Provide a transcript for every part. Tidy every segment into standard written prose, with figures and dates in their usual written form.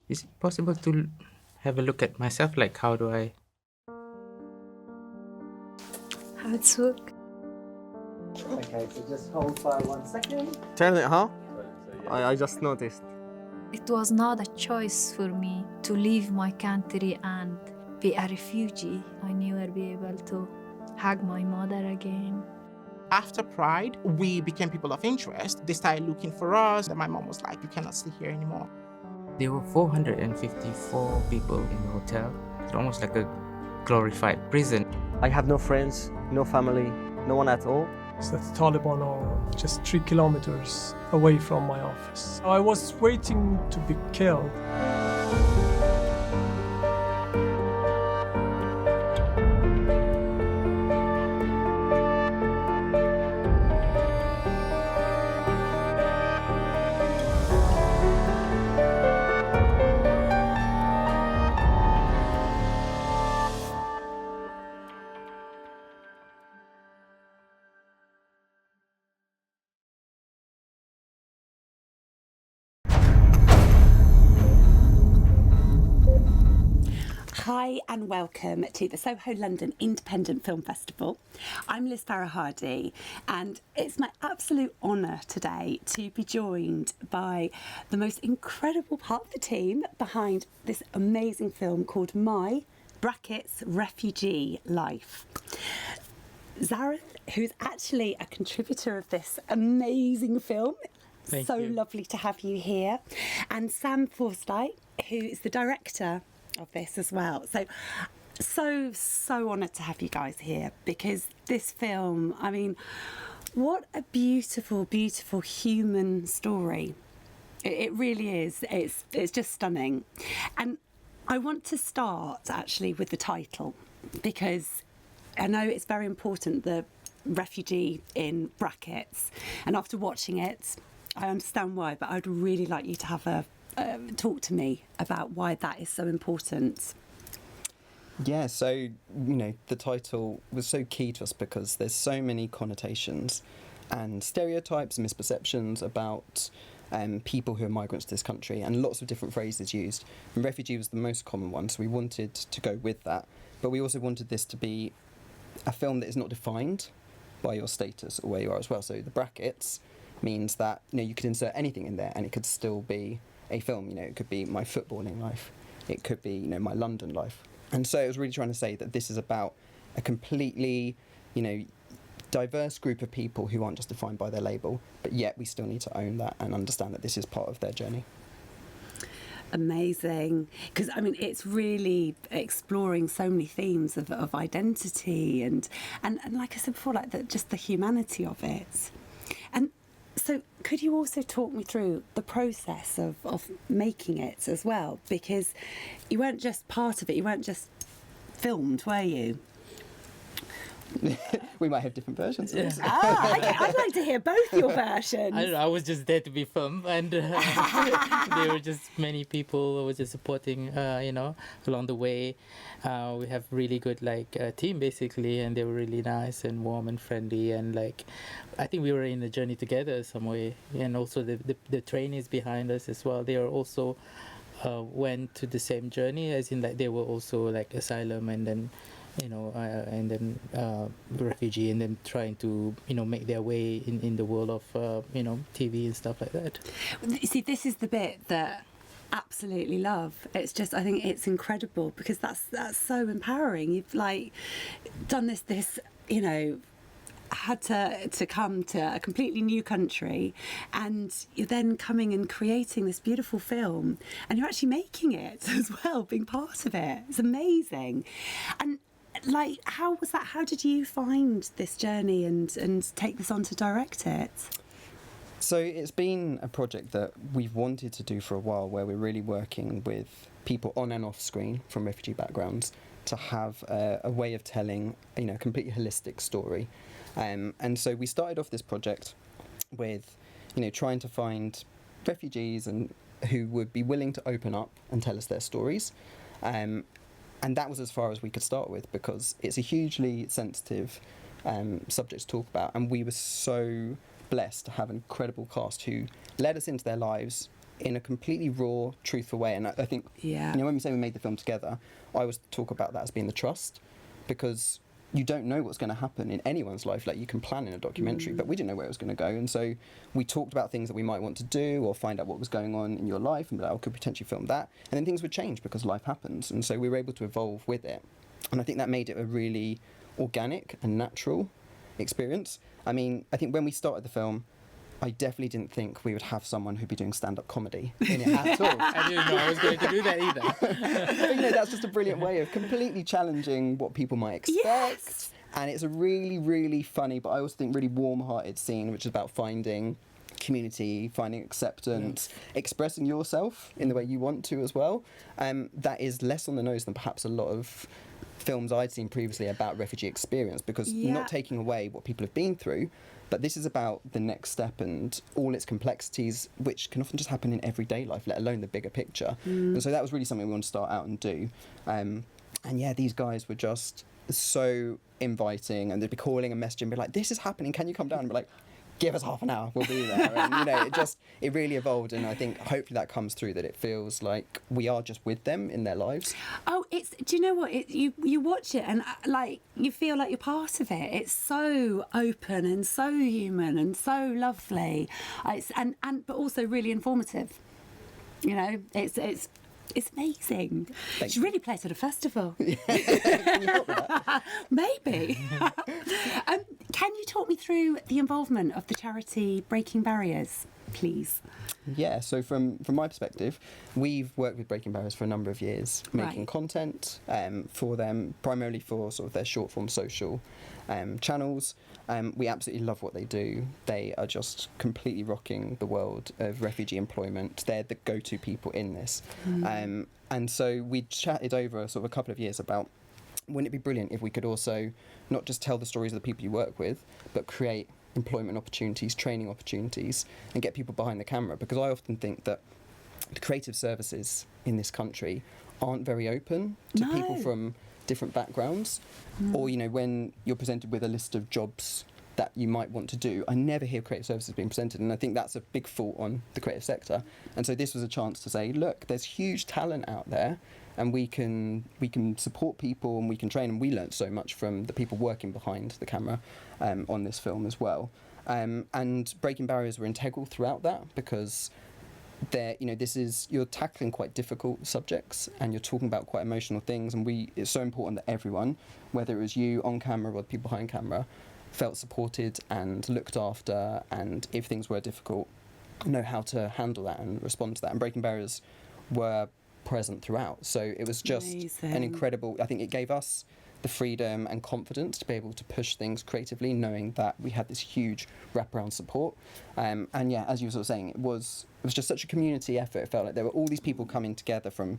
Is it possible to have a look at myself? Like, how do I? How it's work? Okay, so just hold fire 1 second. Turn it, huh? I just noticed. It was not a choice for me to leave my country and be a refugee. I never be able to hug my mother again. After Pride, we became people of interest. They started looking for us. And my mom was like, you cannot stay here anymore. There were 454 people in the hotel. It's almost like a glorified prison. I have no friends, no family, no one at all. So the Taliban are just 3 kilometers away from my office. I was waiting to be killed. Hi and welcome to the Soho London Independent Film Festival. I'm Liz Farah-Hardy and it's my absolute honour today to be joined by the most incredible part of the team behind this amazing film called My (Refugee) Life. Zareth, who's actually a contributor of this amazing film. Thank so you. lovely to have you here. And Sam Forsdike, who is the director of this as well. So honoured to have you guys here because this film, I mean, what a beautiful, beautiful human story. It really is. It's just stunning. And I want to start actually with the title because I know it's very important, the refugee in brackets. And after watching it, I understand why, but I'd really like you to have a talk to me about why that is so important. Yeah, so, the title was so key to us because there's so many connotations and stereotypes and misperceptions about people who are migrants to this country, and lots of different phrases used. And refugee was the most common one, so we wanted to go with that. But we also wanted this to be a film that is not defined by your status or where you are as well. So the brackets means that you could insert anything in there and it could still be a film. It could be my footballing life, it could be my London life. And so it was really trying to say that this is about a completely diverse group of people who aren't just defined by their label, but yet we still need to own that and understand that this is part of their journey. Amazing, because I mean it's really exploring so many themes of identity and like I said before, like just the humanity of it. And so could you also talk me through the process of making it as well, because you weren't just part of it, you weren't just filmed, were you? We might have different versions of this. Okay, I'd like to hear both your versions. I don't know. I was just there to be filmed, and there were just many people who were just supporting, along the way. We have really good team basically, and they were really nice and warm and friendly, and I think we were in the journey together some way. And also the trainees behind us as well. They are also went to the same journey, as in they were also asylum and then. Refugee, and then trying to make their way in the world of TV and stuff like that. You see, this is the bit that I absolutely love. It's just, I think it's incredible because that's so empowering. You've done this had to come to a completely new country, and you're then coming and creating this beautiful film, and you're actually making it as well, being part of it. It's amazing. And how was that? How did you find this journey and take this on to direct it? So it's been a project that we've wanted to do for a while, where we're really working with people on and off screen from refugee backgrounds to have a way of telling a completely holistic story. And so we started off this project with trying to find refugees and who would be willing to open up and tell us their stories. And that was as far as we could start with, because it's a hugely sensitive subject to talk about. And we were so blessed to have an incredible cast who led us into their lives, in a completely raw, truthful way. And I think, Yeah. when we say we made the film together, I always talk about that as being the trust, because you don't know what's going to happen in anyone's life. Like, you can plan in a documentary, but we didn't know where it was going to go. And so we talked about things that we might want to do or find out what was going on in your life and be like, oh, could potentially film that. And then things would change because life happens. And so we were able to evolve with it. And I think that made it a really organic and natural experience. I mean, I think when we started the film, I definitely didn't think we would have someone who'd be doing stand-up comedy in it at all. I didn't know I was going to do that either. But, that's just a brilliant way of completely challenging what people might expect. Yes. And it's a really, really funny, but I also think really warm-hearted scene, which is about finding community, finding acceptance, expressing yourself in the way you want to as well. That is less on the nose than perhaps a lot of films I'd seen previously about refugee experience, because you're not taking away what people have been through, but this is about the next step and all its complexities, which can often just happen in everyday life, let alone the bigger picture. And so that was really something we wanted to start out and do. And yeah, these guys were just so inviting, and they'd be calling and messaging, be like, this is happening, can you come down? And be like, give us half an hour, we'll be there. And it really evolved, and I think hopefully that comes through, that it feels like we are just with them in their lives. Oh, do you know what? You watch it and like you feel like you're part of it. It's so open and so human and so lovely. But also really informative. It's amazing. You should really play it at a festival. Can you help with that? Maybe. Can you talk me through the involvement of the charity Breaking Barriers, please? Yeah, so from my perspective, we've worked with Breaking Barriers for a number of years, making content for them, primarily for sort of their short form social channels. We absolutely love what they do. They are just completely rocking the world of refugee employment. They're the go-to people in this. And so we chatted over sort of a couple of years about, wouldn't it be brilliant if we could also not just tell the stories of the people you work with, but create employment opportunities, training opportunities, and get people behind the camera? Because I often think that the creative services in this country aren't very open to people from different backgrounds. Or, when you're presented with a list of jobs that you might want to do, I never hear creative services being presented, and I think that's a big fault on the creative sector. And so this was a chance to say, look, there's huge talent out there, and we can support people and we can train, and we learnt so much from the people working behind the camera on this film as well. And Breaking Barriers were integral throughout that, because you're tackling quite difficult subjects and you're talking about quite emotional things, and it's so important that everyone, whether it was you on camera or the people behind camera, felt supported and looked after, and if things were difficult, know how to handle that and respond to that. And Breaking Barriers were present throughout, so it was just an incredible, I think it gave us the freedom and confidence to be able to push things creatively, knowing that we had this huge wraparound support. And yeah, as you were sort of saying, it was just such a community effort. It felt like there were all these people coming together from,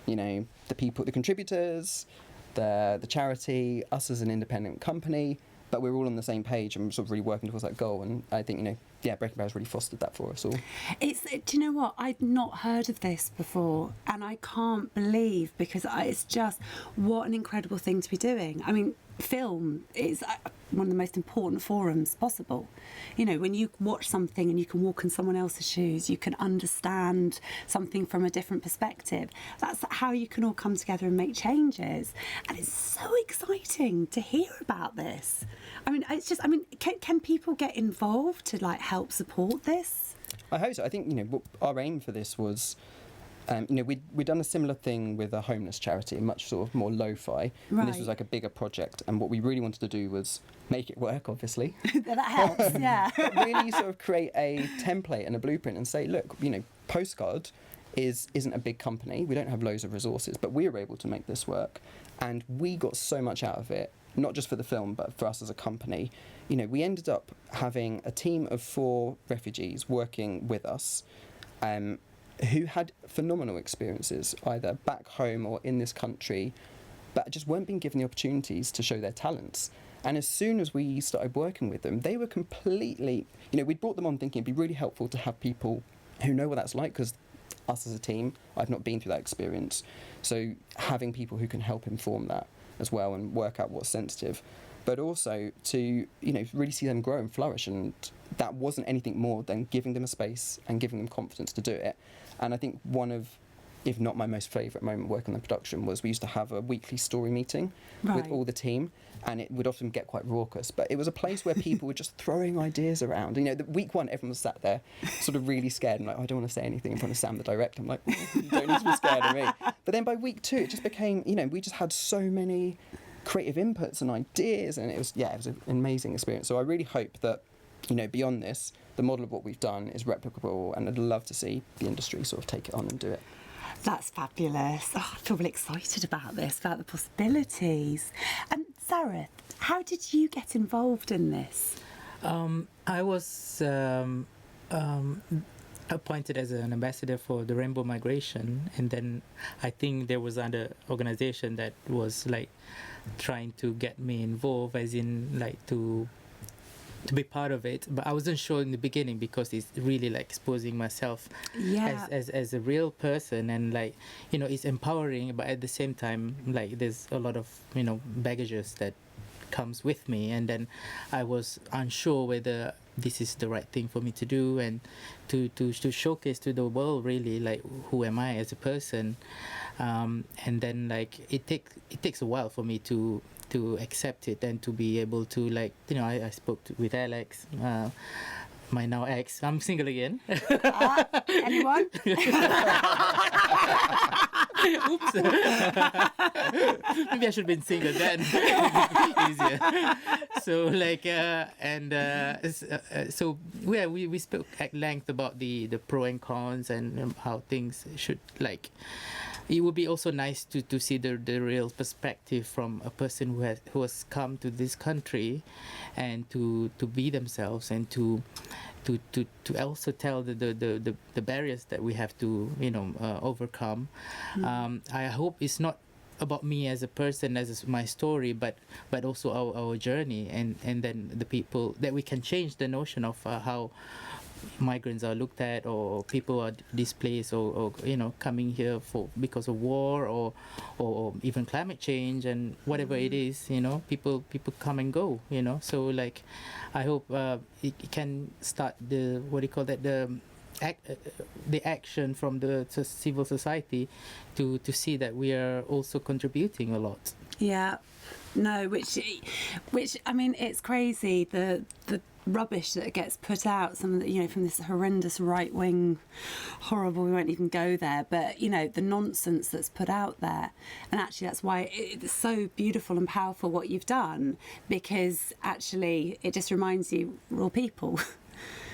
the contributors, the charity, us as an independent company, but we were all on the same page and sort of really working towards that goal. And I think, Breaking Barriers really fostered that for us all. Do you know what? I'd not heard of this before, and I can't believe, because it's just what an incredible thing to be doing. I mean, film is one of the most important forums possible. When you watch something and you can walk in someone else's shoes, you can understand something from a different perspective. That's how you can all come together and make changes. And it's so exciting to hear about this. I mean, can people get involved to help support this? I hope so. I think, our aim for this was, we'd done a similar thing with a homeless charity, much sort of more lo-fi, and this was like a bigger project, and what we really wanted to do was make it work, obviously. That helps, yeah. But really sort of create a template and a blueprint and say, look, Postcard isn't a big company, we don't have loads of resources, but we were able to make this work, and we got so much out of it, not just for the film, but for us as a company. We ended up having a team of 4 refugees working with us, who had phenomenal experiences, either back home or in this country, but just weren't being given the opportunities to show their talents. And as soon as we started working with them, they were completely, we'd brought them on thinking it'd be really helpful to have people who know what that's like, because us as a team, I've not been through that experience. So having people who can help inform that as well and work out what's sensitive, but also to, really see them grow and flourish and that wasn't anything more than giving them a space and giving them confidence to do it. And I think one of, if not my most favourite moment working on the production, was we used to have a weekly story meeting with all the team, and it would often get quite raucous, but it was a place where people were just throwing ideas around. You know, the week one, everyone was sat there sort of really scared and like, I don't want to say anything in front of Sam the director. I'm like, you don't need to be scared of me. But then by week two, it just became, you know, we just had so many creative inputs and ideas, and it was an amazing experience. So I really hope that, you know, beyond this, the model of what we've done is replicable, and I'd love to see the industry sort of take it on and do it. That's fabulous. Oh, I feel really excited about this, about the possibilities. Sarah, how did you get involved in this? I was appointed as an ambassador for the Rainbow Migration, and then I think there was another organization that was like trying to get me involved, as in like to be part of it, but I wasn't sure in the beginning because it's really like exposing myself as a real person, and like, you know, it's empowering, but at the same time, like, there's a lot of, you know, baggages that comes with me, and then I was unsure whether this is the right thing for me to do, and to showcase to the world really like who am I as a person, and then like it takes a while for me to accept it and to be able to, like, you know, I spoke with Alex, my now ex. I'm single again. Anyone? Oops. Maybe I should have been single then. Easier. So like so we spoke at length about the pro and cons, and how things should, like, it would be also nice to see the real perspective from a person who has come to this country, and to be themselves, and to also tell the barriers that we have to, you know, overcome. I hope it's not about me as a person, as my story, but also our journey, and then the people that we can change the notion of how migrants are looked at, or people are displaced, or you know, coming here because of war, or even climate change, and whatever it is, you know, people come and go, you know. So like, I hope it can start the action from the civil society to see that we are also contributing a lot. Yeah, no, which I mean, it's crazy the rubbish that gets put out, some of the, you know, from this horrendous right wing, horrible, we won't even go there, but you know, the nonsense that's put out there. And actually that's why it's so beautiful and powerful what you've done, because actually it just reminds you we're all people.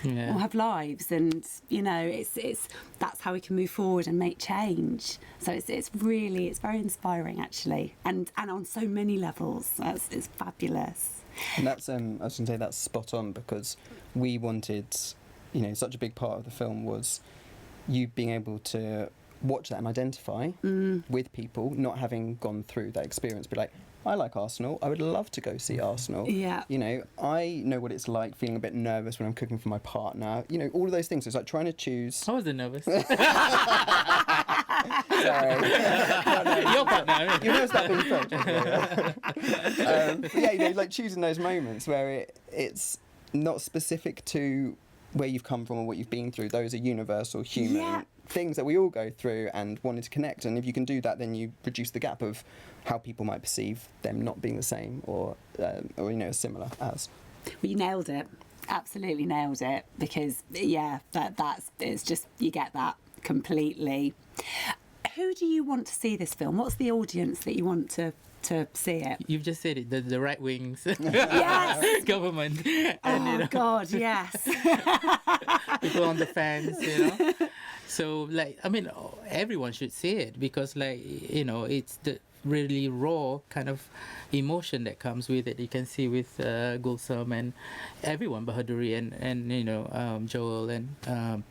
All have lives, and you know, it's that's how we can move forward and make change. So it's very inspiring, actually, and on so many levels. It's fabulous. And that's I was going to say that's spot on, because we wanted, you know, such a big part of the film was you being able to watch that and identify with people not having gone through that experience, be like, I like Arsenal, I would love to go see Arsenal. Yeah. You know, I know what it's like feeling a bit nervous when I'm cooking for my partner. You know, all of those things. So it's like trying to choose. I wasn't nervous. Sorry. Your partner. You know, stop being French. Yeah, you know, like choosing those moments where it's not specific to where you've come from or what you've been through. Those are universal human things that we all go through, and wanting to connect. And if you can do that, then you reduce the gap of how people might perceive them not being the same, or you know, similar as. Well, you nailed it. Absolutely nailed it. Because that's it's just, you get that completely. Who do you want to see this film? What's the audience that you want to see it? You've just said it, the right wings. Yes. Government. And, you know, God, yes. people on the fence, you know. So like, I mean, everyone should see it, because like, you know, it's the really raw kind of emotion that comes with it. You can see with Gulsum and everyone, Bahaduri and you know, Joel, and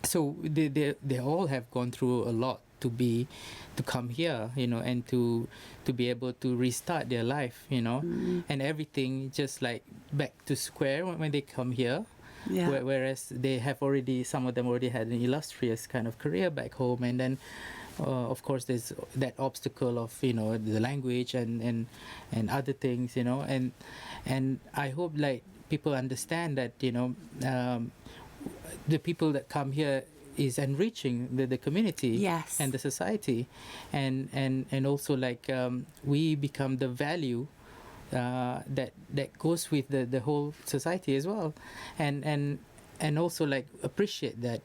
so they all have gone through a lot to come here, you know, and to be able to restart their life, you know, and everything just like back to square when they come here. Yeah. Whereas some of them already had an illustrious kind of career back home, and then of course there's that obstacle of, you know, the language and other things, you know, and I hope like people understand that, you know, the people that come here is enriching the community Yes. and the society, and also like we become the value that goes with the whole society as well, and also like appreciate that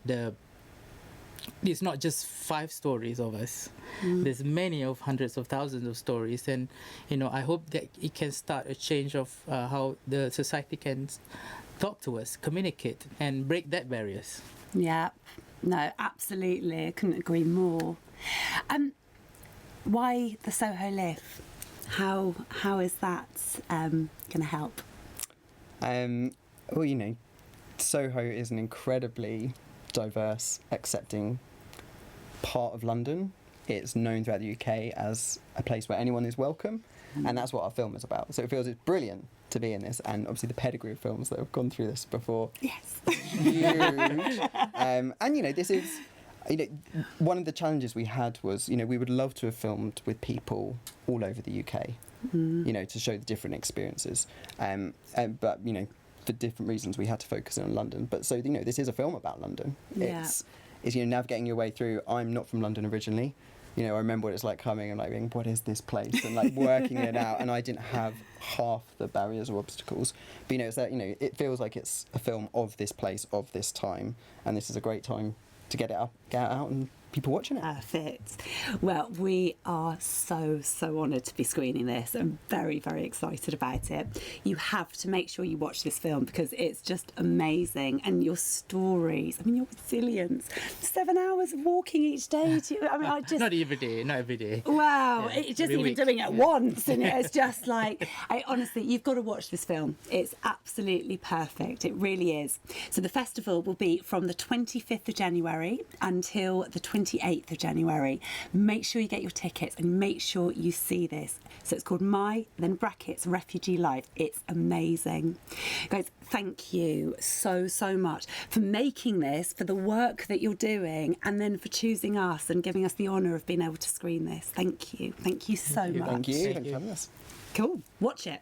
it's not just 5 stories of us. There's many of hundreds of thousands of stories, and you know, I hope that it can start a change of how the society can talk to us, communicate, and break that barriers. Yeah, no, absolutely. I couldn't agree more. Why the SohoLIFF? How is that going to help? Well, you know, Soho is an incredibly diverse, accepting part of London. It's known throughout the UK as a place where anyone is welcome, and that's what our film is about. So it feels it's brilliant to be in this, and obviously the pedigree of films that have gone through this before. Yes. Huge. And you know, this is, you know, one of the challenges we had was, you know, we would love to have filmed with people all over the UK, you know, to show the different experiences. But you know, for different reasons, we had to focus on London. But so, you know, this is a film about London. Yeah. It's, you know, navigating your way through. I'm not from London originally. You know, I remember what it's like coming and like being, what is this place? And like working it out. And I didn't have half the barriers or obstacles. But, you know, it's that, you know, it feels like it's a film of this place, of this time. And this is a great time to get it out and people watching it. Perfect. Well, we are so honoured to be screening this. I'm very, very excited about it. You have to make sure you watch this film because it's just amazing. And your stories, I mean, your resilience, 7 hours of walking each day. I just... Not every day. Wow, Yeah, it's just every even week. doing it once, and it's just like, honestly, you've got to watch this film. It's absolutely perfect. It really is. So the festival will be from the 25th of January until the 28th of January. Make sure you get your tickets and make sure you see this. So it's called then brackets, Refugee Life. It's amazing. Guys, thank you so much for making this, for the work that you're doing, and then for choosing us and giving us the honour of being able to screen this. Thank you. Thank you so much. Thank you. Thanks for having us. Cool. Watch it.